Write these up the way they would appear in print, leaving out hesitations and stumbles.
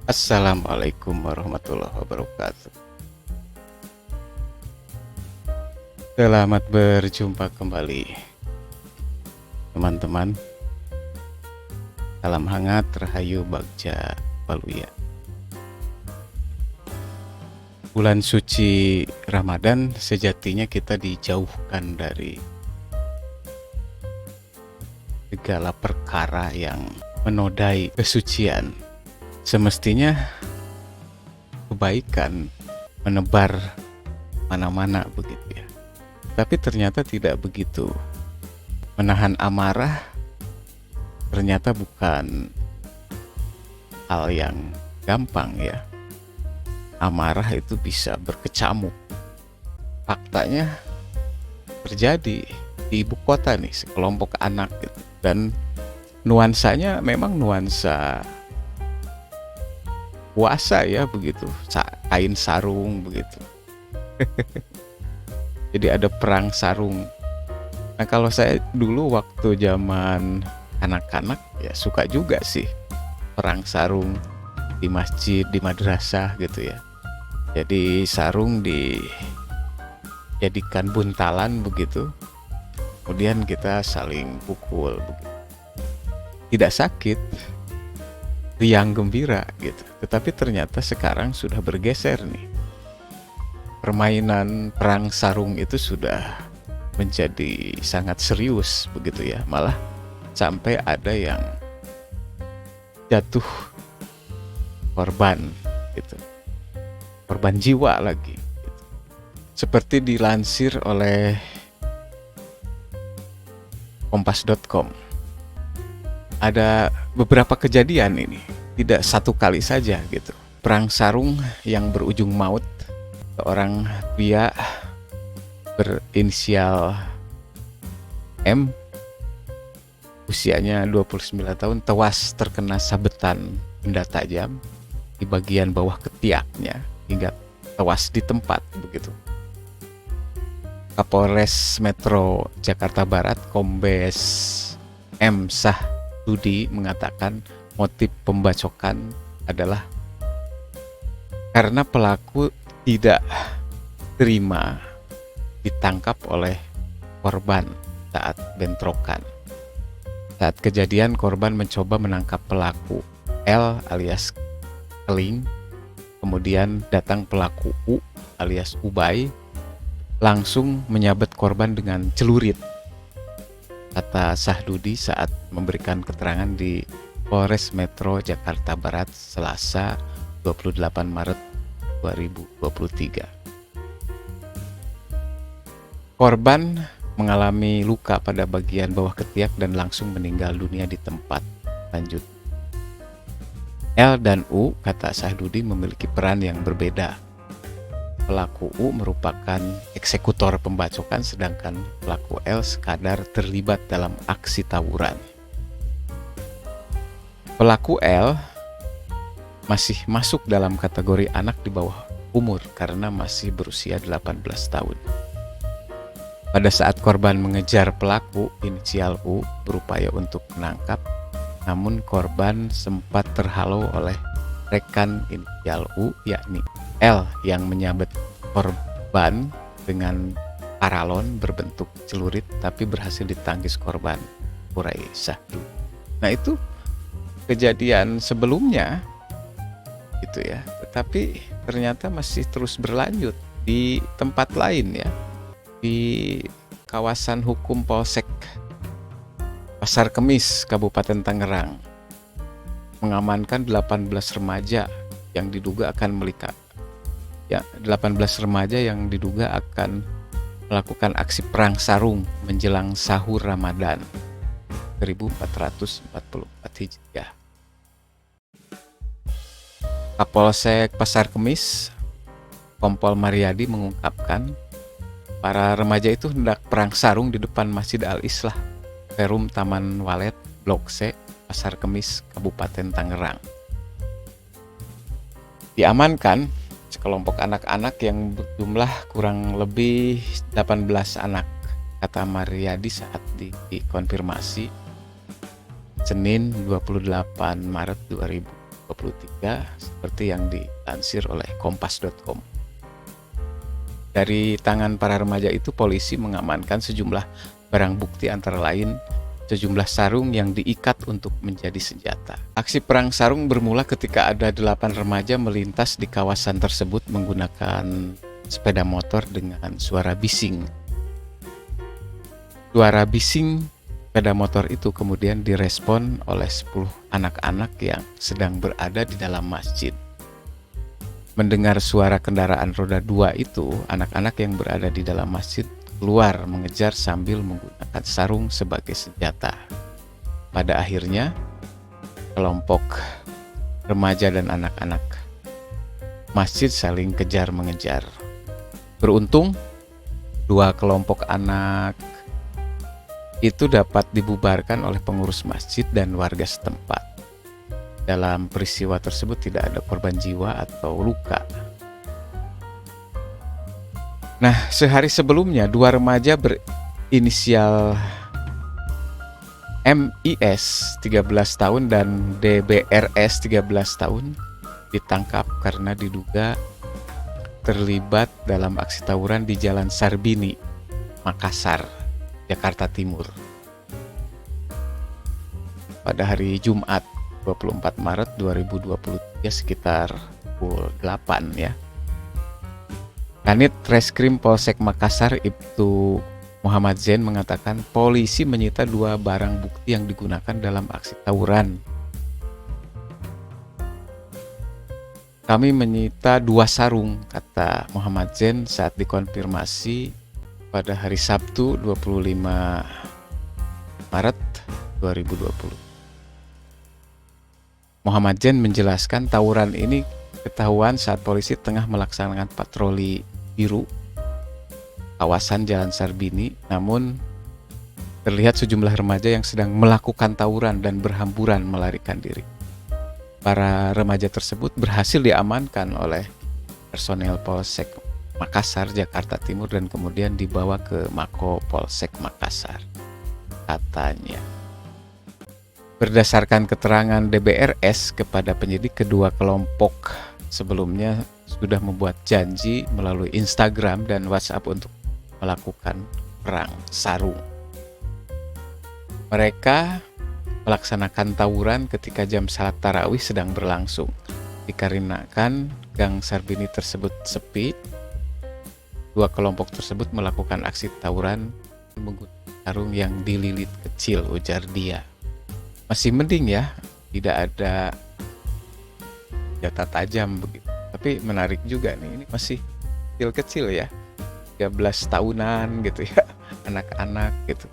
Assalamualaikum warahmatullahi wabarakatuh. Selamat berjumpa kembali, teman-teman. Salam hangat, rahayu bagja waluya. Bulan suci Ramadan sejatinya kita dijauhkan dari segala perkara yang menodai kesucian. Semestinya kebaikan menebar mana-mana begitu ya. Tapi ternyata tidak begitu. Menahan amarah ternyata bukan hal yang gampang ya. Amarah itu bisa berkecamuk. Faktanya terjadi di ibu kota nih, sekelompok anak gitu. Dan nuansanya memang nuansa puasa ya begitu, kain sarung begitu. Jadi ada perang sarung. Nah kalau saya dulu waktu zaman anak-anak ya suka juga sih perang sarung di masjid, di madrasah gitu ya. Jadi sarung dijadikan buntalan begitu, kemudian kita saling pukul begitu. Tidak sakit, riang gembira gitu. Tetapi ternyata sekarang sudah bergeser nih. Permainan perang sarung itu sudah menjadi sangat serius begitu ya. Malah sampai ada yang jatuh korban gitu. Korban jiwa lagi gitu. Seperti dilansir oleh kompas.com. Ada beberapa kejadian ini, tidak satu kali saja gitu. Perang sarung yang berujung maut. Seorang pria berinisial M, usianya 29 tahun, tewas terkena sabetan benda tajam di bagian bawah ketiaknya hingga tewas di tempat begitu. Kapolres Metro Jakarta Barat, Kombes M. Sahdudi mengatakan motif pembacokan adalah karena pelaku tidak terima ditangkap oleh korban saat bentrokan. Saat kejadian, korban mencoba menangkap pelaku L alias Keling, kemudian datang pelaku U alias Ubay, langsung menyabet korban dengan celurit, kata Sahdudi saat memberikan keterangan di Polres Metro Jakarta Barat Selasa 28 Maret 2023. Korban mengalami luka pada bagian bawah ketiak dan langsung meninggal dunia di tempat. Lanjut. L dan U, kata Sahdudi, memiliki peran yang berbeda. Pelaku U merupakan eksekutor pembacokan, sedangkan pelaku L sekadar terlibat dalam aksi tawuran. Pelaku L masih masuk dalam kategori anak di bawah umur karena masih berusia 18 tahun. Pada saat korban mengejar pelaku, inisial U berupaya untuk menangkap, namun korban sempat terhalau oleh rekan inisial U, yakni L, yang menyabet korban dengan paralon berbentuk celurit tapi berhasil ditangkis korban, urai Sahdu. Nah itu kejadian sebelumnya gitu ya, tetapi ternyata masih terus berlanjut di tempat lain ya, di kawasan hukum Polsek Pasar Kemis, Kabupaten Tangerang, mengamankan 18 remaja yang diduga akan 18 remaja yang diduga akan melakukan aksi perang sarung menjelang sahur Ramadan 1444 Hijriah. Kapolsek Pasar Kemis, Kompol Mariadi mengungkapkan para remaja itu hendak perang sarung di depan Masjid Al-Islah, Perum Taman Walet, Blok C, Pasar Kemis, Kabupaten Tangerang. Diamankan sekelompok anak-anak yang berjumlah kurang lebih 18 anak, kata Mariadi saat dikonfirmasi Senin 28 Maret 2023. 2023 seperti yang dilansir oleh kompas.com. Dari tangan para remaja itu polisi mengamankan sejumlah barang bukti antara lain sejumlah sarung yang diikat untuk menjadi senjata. Aksi perang sarung bermula ketika ada 8 remaja melintas di kawasan tersebut menggunakan sepeda motor dengan suara bising. Suara bising sepeda motor itu kemudian direspon oleh 10 anak-anak yang sedang berada di dalam masjid. Mendengar suara kendaraan roda 2 itu, anak-anak yang berada di dalam masjid keluar mengejar sambil menggunakan sarung sebagai senjata. Pada akhirnya, kelompok remaja dan anak-anak masjid saling kejar-mengejar. Beruntung, 2 kelompok anak itu dapat dibubarkan oleh pengurus masjid dan warga setempat. Dalam peristiwa tersebut tidak ada korban jiwa atau luka. Nah, sehari sebelumnya 2 remaja berinisial MIS 13 tahun dan DBRS 13 tahun ditangkap karena diduga terlibat dalam aksi tawuran di Jalan Sarbini, Makassar, Jakarta Timur. Pada hari Jumat 24 Maret 2023 sekitar pukul 8 ya. Kanit Reskrim Polsek Makassar Ibtu Muhammad Zain mengatakan polisi menyita 2 barang bukti yang digunakan dalam aksi tawuran. Kami menyita 2 sarung, kata Muhammad Zain saat dikonfirmasi pada hari Sabtu 25 Maret 2020. Muhammad Zain menjelaskan tawuran ini ketahuan saat polisi tengah melaksanakan patroli biru kawasan Jalan Sarbini, namun terlihat sejumlah remaja yang sedang melakukan tawuran dan berhamburan melarikan diri. Para remaja tersebut berhasil diamankan oleh personel Polsek Makassar, Jakarta Timur dan kemudian dibawa ke Mako Polsek Makassar, katanya. Berdasarkan keterangan DBRS kepada penyidik, kedua kelompok sebelumnya sudah membuat janji melalui Instagram dan WhatsApp untuk melakukan perang sarung. Mereka melaksanakan tawuran ketika jam salat tarawih sedang berlangsung. Dikarenakan Gang Sarbini tersebut sepi, 2 kelompok tersebut melakukan aksi tawuran menggunakan sarung yang dililit kecil, ujar dia. Masih mending ya, tidak ada senjata tajam begitu. Tapi menarik juga nih, ini masih kecil-kecil ya, 13 tahunan gitu ya, anak-anak gitu,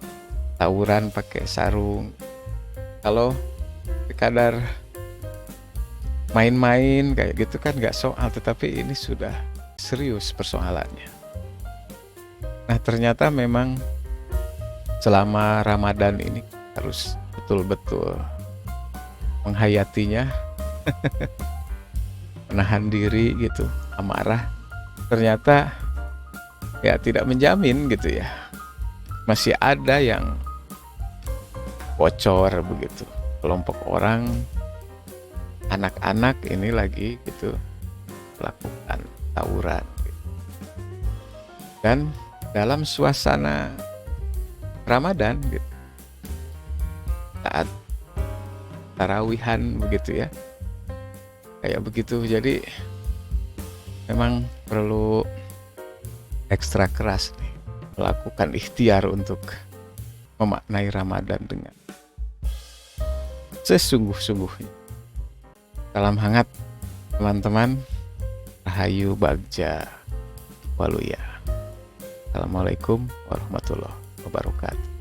tawuran pakai sarung. Kalau sekadar main-main kayak gitu kan nggak soal, tetapi ini sudah serius persoalannya. Nah, ternyata memang selama Ramadan ini harus betul-betul menghayatinya, menahan diri gitu, amarah. Ternyata ya tidak menjamin gitu ya. Masih ada yang bocor begitu. Kelompok orang, anak-anak ini lagi gitu melakukan tawuran. Dan dalam suasana Ramadan gitu, saat tarawihan begitu ya, kayak begitu. Jadi memang perlu ekstra keras nih, melakukan ikhtiar untuk memaknai Ramadan dengan sesungguh-sungguhnya. Salam hangat teman-teman, Rahayu Bagja Waluya. Assalamualaikum warahmatullahi wabarakatuh.